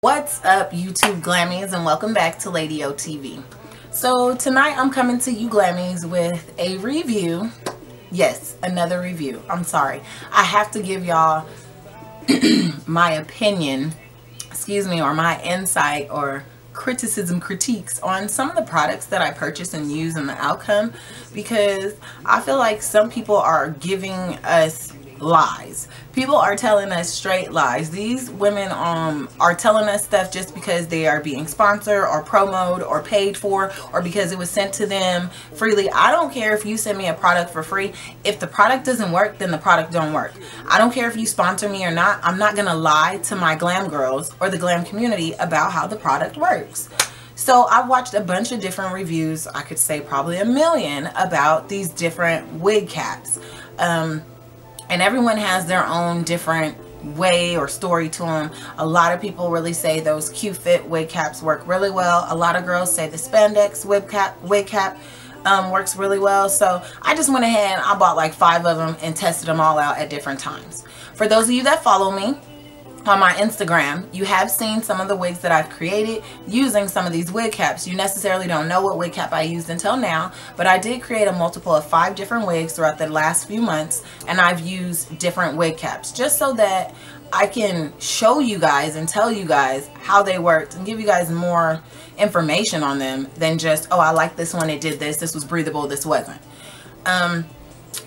What's up, YouTube Glammies, and welcome back to Lady O TV. So tonight I'm coming to you Glammies with a review. Yes, another review. I'm sorry. I have to give y'all my opinion, or my insight or critiques on some of the products that I purchase and use and the outcome, because I feel like some people are giving us lies. People are telling us straight lies. These women are telling us stuff just because they are being sponsored or promoted or paid for, or because it was sent to them freely. I don't care if you send me a product for free. If the product doesn't work, then the product don't work. I don't care if you sponsor me or not. I'm not gonna lie to my glam girls or the glam community about how the product works. So I've watched a bunch of different reviews, I could say probably a million, about these different wig caps. And everyone has their own different way or story to them. A lot of people really say those Qfitt wig caps work really well. A lot of girls say the Spandex wig cap works really well. So I just went ahead and I bought like 5 of them and tested them all out at different times. For those of you that follow me on my Instagram, you have seen some of the wigs that I've created using some of these wig caps. You necessarily don't know what wig cap I used until now, but I did create a multiple of 5 different wigs throughout the last few months, and I've used different wig caps just so that I can show you guys and tell you guys how they worked and give you guys more information on them than just, oh, I like this one, it did this was breathable, this wasn't.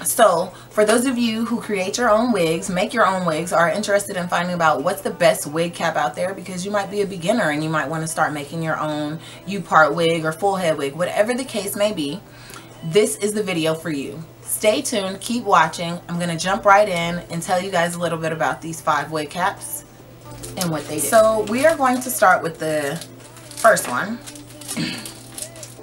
So for those of you who create your own wigs, make your own wigs, are interested in finding out what's the best wig cap out there, because you might be a beginner and you might want to start making your own U-part wig or full head wig, whatever the case may be, this is the video for you. Stay tuned, keep watching. I'm going to jump right in and tell you guys a little bit about these 5 wig caps and what they do. So we are going to start with the first one.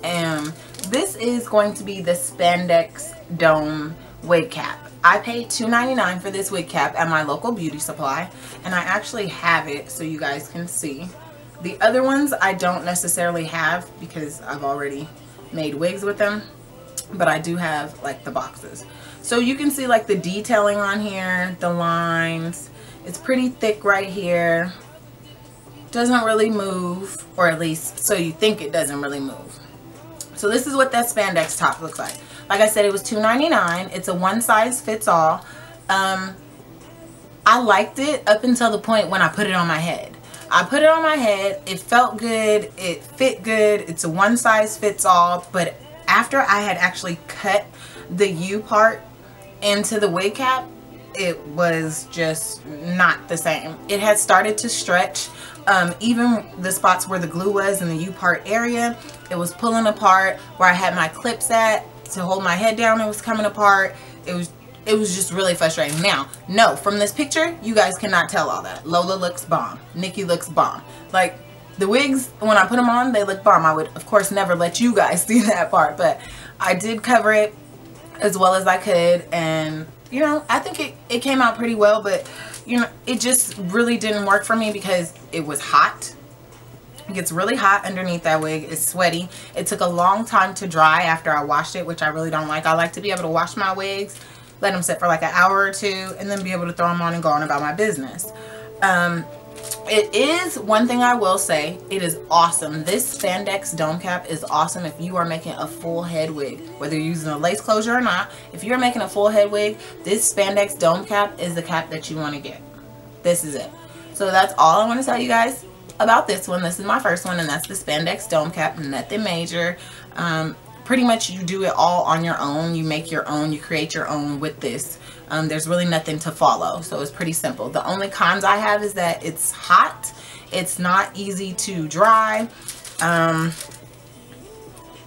And this is going to be the Spandex Dome wig cap. I paid $2.99 for this wig cap at my local beauty supply, and I actually have it so you guys can see. The other ones I don't necessarily have because I've already made wigs with them, but I do have like the boxes. So you can see like the detailing on here, the lines. It's pretty thick right here. Doesn't really move, or at least so you think it doesn't really move. So this is what that spandex top looks like. Like I said, it was $2.99. It's a one size fits all. I liked it up until the point when I put it on my head. I put it on my head. It felt good. It fit good. It's a one size fits all. But after I had actually cut the U part into the wig cap, it was just not the same. It had started to stretch. Even the spots where the glue was in the U part area, it was pulling apart. Where I had my clips at to hold my head down, it was coming apart. It was just really frustrating. Now, no, from this picture, you guys cannot tell all that. Lola looks bomb. Nikki looks bomb. Like, the wigs, when I put them on, they look bomb. I would, of course, never let you guys see that part, but I did cover it as well as I could, and, you know, I think it came out pretty well, but, you know, it just really didn't work for me because it was hot. It gets really hot underneath that wig. It's sweaty. It took a long time to dry after I washed it, which I really don't like. I like to be able to wash my wigs, let them sit for like an hour or 2, and then be able to throw them on and go on about my business. It is one thing I will say, it is awesome. This Spandex Dome Cap is awesome if you are making a full head wig, whether you're using a lace closure or not. If you're making a full head wig, this Spandex Dome Cap is the cap that you want to get. This is it. So that's all I want to tell you guys about this one. This is my first one, and that's the Spandex Dome Cap. Nothing major. Pretty much you do it all on your own. You make your own, you create your own with this. There's really nothing to follow, so it's pretty simple. The only cons I have is that it's hot, it's not easy to dry, and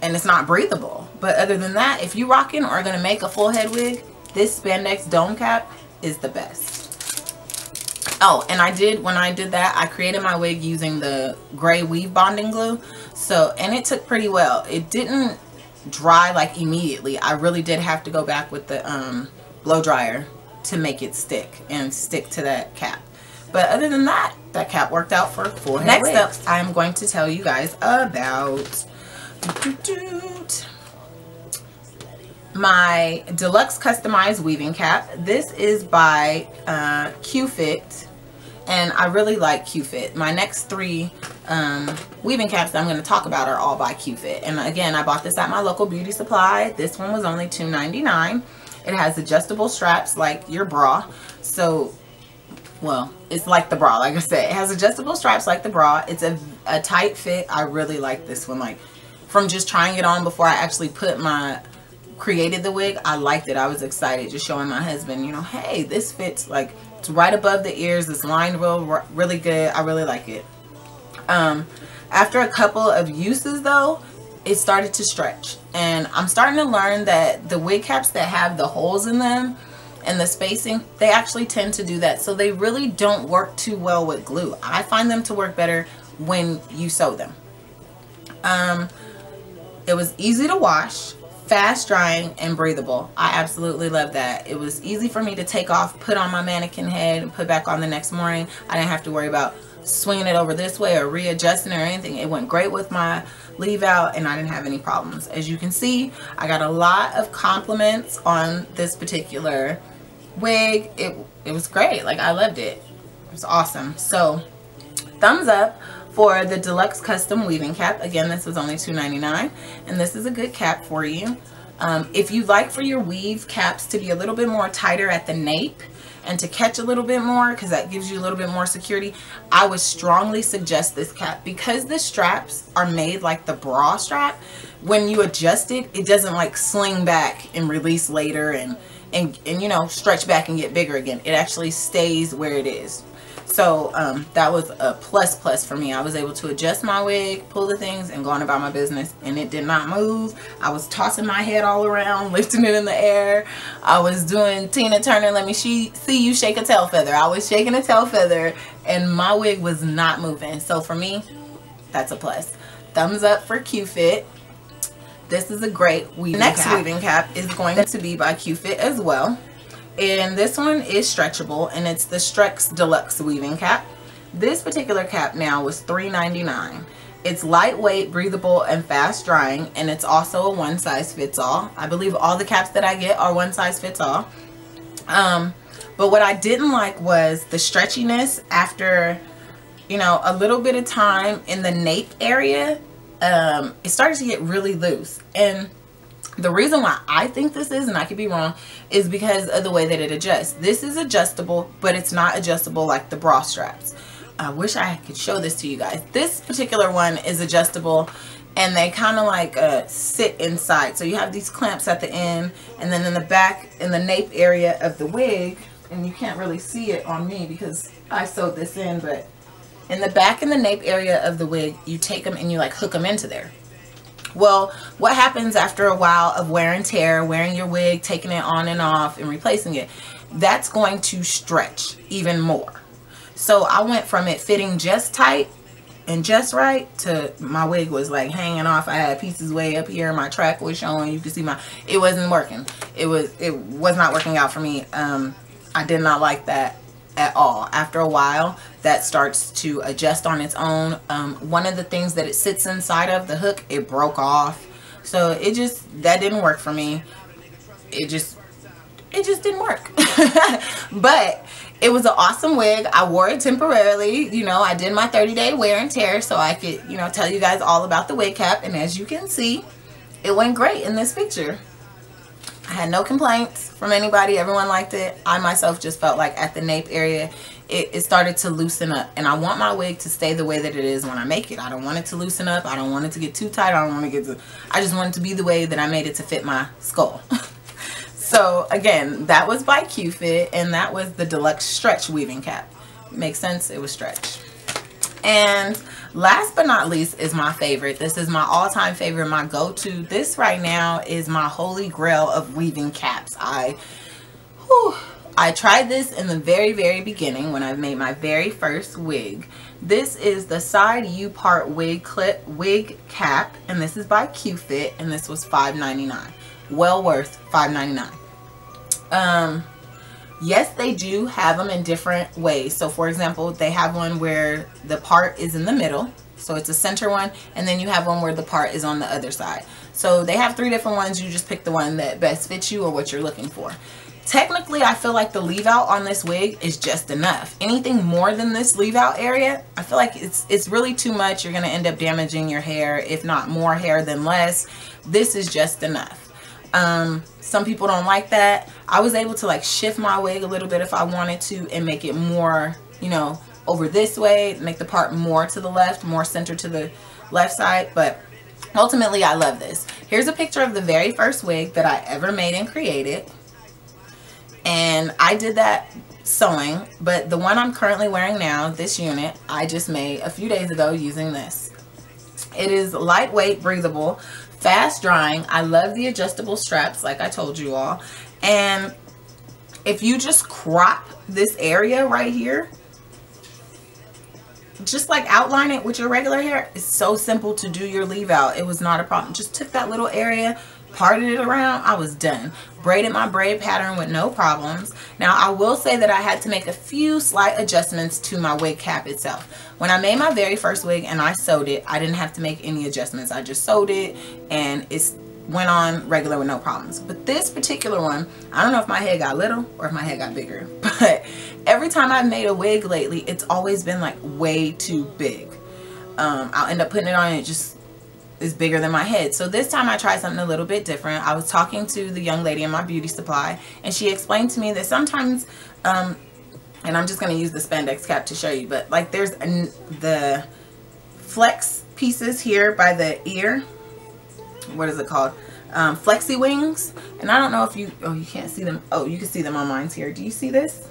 it's not breathable. But other than that, if you rocking or are gonna make a full head wig, this Spandex Dome Cap is the best. Oh, and when I did that, I created my wig using the gray weave bonding glue. So, and it took pretty well. It didn't dry like immediately. I really did have to go back with the blow dryer to make it stick to that cap. But other than that, that cap worked out for full head wig. Next up, I'm going to tell you guys about my deluxe customized weaving cap. This is by Qfitt. and I really like Qfitt. My next 3 weaving caps that I'm going to talk about are all by Qfitt. And again, I bought this at my local beauty supply. This one was only $2.99. It has adjustable straps like your bra. So, well, it's like the bra, like I said. It has adjustable straps like the bra. It's a tight fit. I really like this one. Like, from just trying it on before I actually created the wig, I liked it. I was excited, just showing my husband, you know, hey, this fits. Like, it's right above the ears. It's lined really good. I really like it. After a couple of uses though, it started to stretch, and I'm starting to learn that the wig caps that have the holes in them and the spacing, they actually tend to do that. So they really don't work too well with glue. I find them to work better when you sew them. It was easy to wash, fast drying, and breathable. I absolutely love that. It was easy for me to take off, put on my mannequin head, and put back on the next morning. I didn't have to worry about swinging it over this way or readjusting it or anything. It went great with my leave out, and I didn't have any problems. As you can see, I got a lot of compliments on this particular wig. It was great. Like, I loved it. It was awesome. So thumbs up for the deluxe custom weaving cap. Again, this was only $2.99, and this is a good cap for you. If you like for your weave caps to be a little bit more tighter at the nape and to catch a little bit more, because that gives you a little bit more security, I would strongly suggest this cap. Because the straps are made like the bra strap, when you adjust it, it doesn't like sling back and release later and you know, stretch back and get bigger again. It actually stays where it is. So that was a plus for me. I was able to adjust my wig, pull the things, and go on about my business, and it did not move. I was tossing my head all around, lifting it in the air. I was doing Tina Turner, let me see you shake a tail feather. I was shaking a tail feather, and my wig was not moving. So for me, that's a plus. Thumbs up for Qfitt. This is a great weaving cap. Next weaving cap is going to be by Qfitt as well. And this one is stretchable, and it's the Strex Deluxe weaving cap. This particular cap now was $3.99. It's lightweight, breathable, and fast drying, and it's also a one size fits all. I believe all the caps that I get are one size fits all. But what I didn't like was the stretchiness after, you know, a little bit of time in the nape area. It started to get really loose, and the reason why I think this is, and I could be wrong, is because of the way that it adjusts. This is adjustable, but it's not adjustable like the bra straps. I wish I could show this to you guys. This particular one is adjustable, and they kind of like sit inside. So you have these clamps at the end, and then in the back, in the nape area of the wig, and you can't really see it on me because I sewed this in, but in the back in the nape area of the wig, you take them and you like hook them into there. Well, what happens after a while of wear and tear, wearing your wig, taking it on and off and replacing it, that's going to stretch even more. So I went from it fitting just tight and just right to my wig was like hanging off. I had pieces way up here, my track was showing, you can see it wasn't working. It was not working out for me. I did not like that at all. After a while, that starts to adjust on its own. One of the things that it sits inside of, the hook, it broke off. So that didn't work for me. It just didn't work. But it was an awesome wig. I wore it temporarily. You know, I did my 30-day wear and tear so I could, you know, tell you guys all about the wig cap. And as you can see, it went great in this picture. I had no complaints from anybody. Everyone liked it. I myself just felt like at the nape area, it started to loosen up. And I want my wig to stay the way that it is when I make it. I don't want it to loosen up. I don't want it to get too tight. I just want it to be the way that I made it to fit my skull. So again, that was by Qfitt, and that was the deluxe stretch weaving cap. Makes sense? It was stretch. And last but not least is my favorite. This is my all-time favorite, my go-to. This right now is my holy grail of weaving caps. I tried this in the very beginning when I made my very first wig. This is the side U-part wig clip wig cap, and this is by Qfitt, and this was $5.99. Well worth $5.99. Yes, they do have them in different ways. So for example, they have one where the part is in the middle, so it's a center one, and then you have one where the part is on the other side. So they have 3 different ones. You just pick the one that best fits you or what you're looking for. Technically, I feel like the leave out on this wig is just enough. Anything more than this leave out area, I feel like it's really too much. You're going to end up damaging your hair, if not more hair than less. This is just enough. Some people don't like that. I was able to like shift my wig a little bit if I wanted to and make it more, you know, over this way, make the part more to the left, more centered to the left side. But ultimately, I love this. Here's a picture of the very first wig that I ever made and created. And I did that sewing, but the one I'm currently wearing now, this unit, I just made a few days ago using this. It is lightweight, breathable, fast drying. I love the adjustable straps, like I told you all. And if you just crop this area right here, just like outline it with your regular hair, it's so simple to do your leave out. It was not a problem. Just took that little area, parted it around, I was done. Braided my braid pattern with no problems. Now I will say that I had to make a few slight adjustments to my wig cap itself. When I made my very first wig and I sewed it, I didn't have to make any adjustments. I just sewed it and it went on regular with no problems. But this particular one, I don't know if my head got little or if my head got bigger, but every time I've made a wig lately, it's always been like way too big. I'll end up putting it on and it just is bigger than my head. So this time I tried something a little bit different. I was talking to the young lady in my beauty supply and she explained to me that sometimes and I'm just going to use the spandex cap to show you, but like there's the flex pieces here by the ear, what is it called, flexi wings, and I don't know if you, oh, you can't see them, oh, you can see them on mine's here. Do you see this?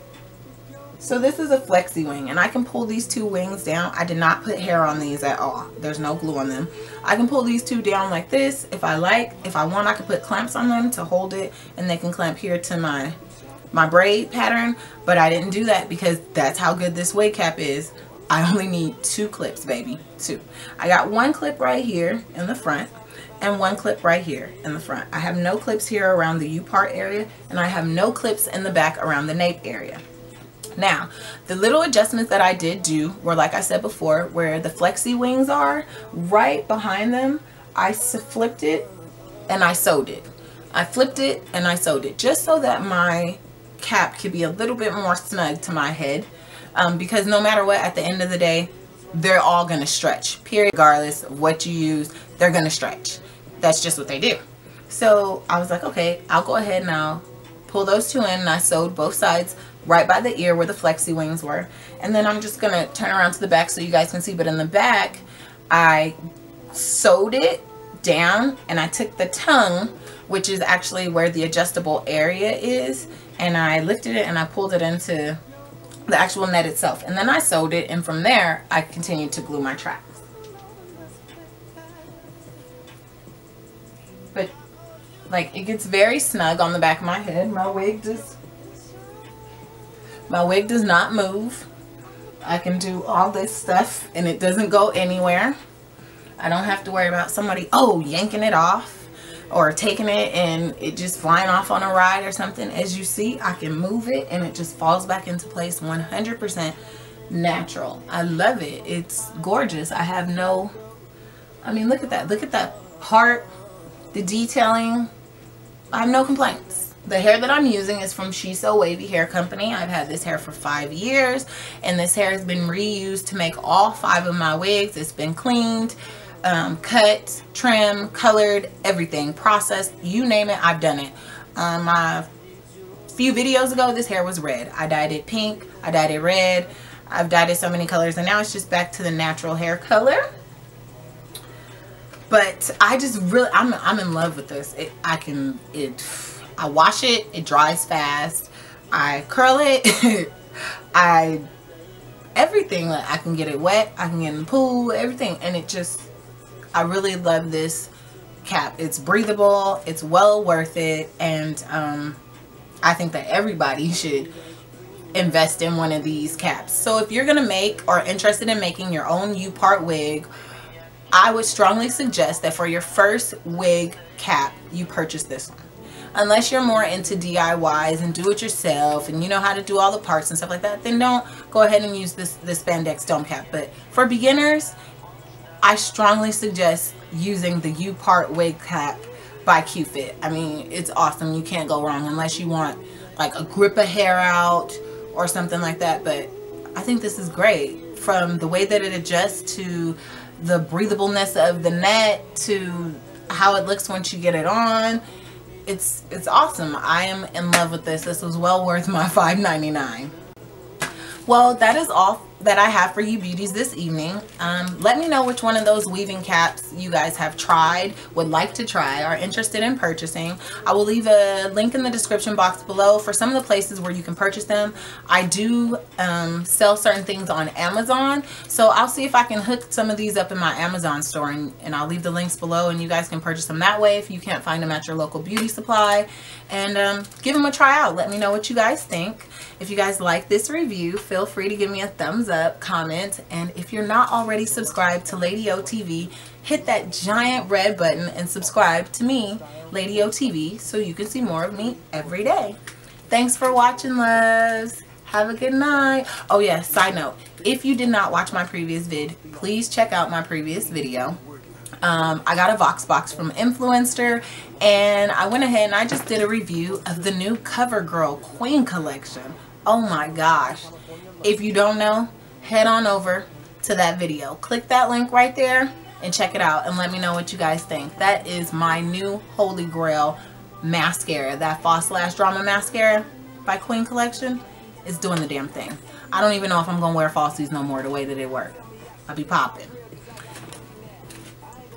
So this is a flexi wing and I can pull these two wings down. I did not put hair on these at all. There's no glue on them. I can pull these two down like this if I like. If I want, I can put clamps on them to hold it and they can clamp here to my braid pattern, but I didn't do that because that's how good this wig cap is. I only need 2 clips, baby, 2. I got 1 clip right here in the front and 1 clip right here in the front. I have no clips here around the U part area and I have no clips in the back around the nape area. Now, the little adjustments that I did do were, like I said before, where the flexi wings are, right behind them, I flipped it and I sewed it. I flipped it and I sewed it just so that my cap could be a little bit more snug to my head, because no matter what, at the end of the day, they're all going to stretch, period. Regardless of what you use, they're going to stretch. That's just what they do. So I was like, okay, I'll go ahead and I'll pull those 2 in, and I sewed both sides right by the ear where the flexi wings were. And then I'm just going to turn around to the back so you guys can see. But in the back, I sewed it down and I took the tongue, which is actually where the adjustable area is, and I lifted it and I pulled it into the actual net itself. And then I sewed it, and from there, I continued to glue my tracks. But like, it gets very snug on the back of my head. My wig does not move. I can do all this stuff and it doesn't go anywhere. I don't have to worry about somebody, oh, yanking it off or taking it and it just flying off on a ride or something. As you see, I can move it and it just falls back into place 100% natural. I love it. It's gorgeous. I have no, I mean, look at that. Look at that part, the detailing. I have no complaints. The hair that I'm using is from She So Wavy Hair Company. I've had this hair for 5 years, and this hair has been reused to make all 5 of my wigs. It's been cleaned, cut, trimmed, colored, everything, processed, you name it, I've done it. A few videos ago, this hair was red. I dyed it pink, I dyed it red, I've dyed it so many colors, and now it's just back to the natural hair color. But I just really, I'm in love with this. I wash it, it dries fast, I curl it, everything. Like, I can get it wet, I can get in the pool, everything. And it just, I really love this cap. It's breathable, it's well worth it, and I think that everybody should invest in one of these caps. So if you're gonna make or interested in making your own U-part wig, I would strongly suggest that for your first wig cap, you purchase this one. Unless you're more into DIYs and do it yourself and you know how to do all the parts and stuff like that, then don't go ahead and use this Spandex Dome Cap. But for beginners, I strongly suggest using the U-part wig cap by Qfitt. I mean, it's awesome. You can't go wrong unless you want like a grip of hair out or something like that. But I think this is great, from the way that it adjusts to the breathableness of the net to how it looks once you get it on. It's awesome. I am in love with this. This was well worth my $5.99. Well, that is all that I have for you beauties this evening. Let me know which one of those weaving caps you guys have tried, would like to try, are interested in purchasing. I will leave a link in the description box below for some of the places where you can purchase them. I do sell certain things on Amazon, so I'll see if I can hook some of these up in my Amazon store, and I'll leave the links below, and you guys can purchase them that way if you can't find them at your local beauty supply. And give them a try out. Let me know what you guys think. If you guys like this review, feel free to give me a thumbs up, comment, and if you're not already subscribed to Lady O TV, hit that giant red button and subscribe to me, Lady O TV, so you can see more of me every day. Thanks for watching, loves. Have a good night. Oh yeah, side note, if you did not watch my previous vid, please check out my previous video. I got a Vox box from Influencer, and I went ahead and I just did a review of the new CoverGirl Queen collection. Oh my gosh. If you don't know, head on over to that video. Click that link right there and check it out and let me know what you guys think. That is my new holy grail mascara. That False Lash Drama Mascara by Queen Collection is doing the damn thing. I don't even know if I'm going to wear falsies no more the way that it worked. I'll be popping.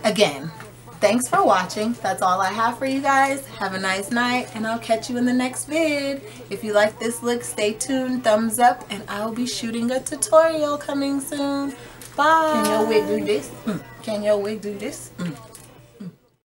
Again, thanks for watching. That's all I have for you guys. Have a nice night, and I'll catch you in the next vid. If you like this look, stay tuned, thumbs up, and I'll be shooting a tutorial coming soon. Bye. Can your wig do this? Can your wig do this?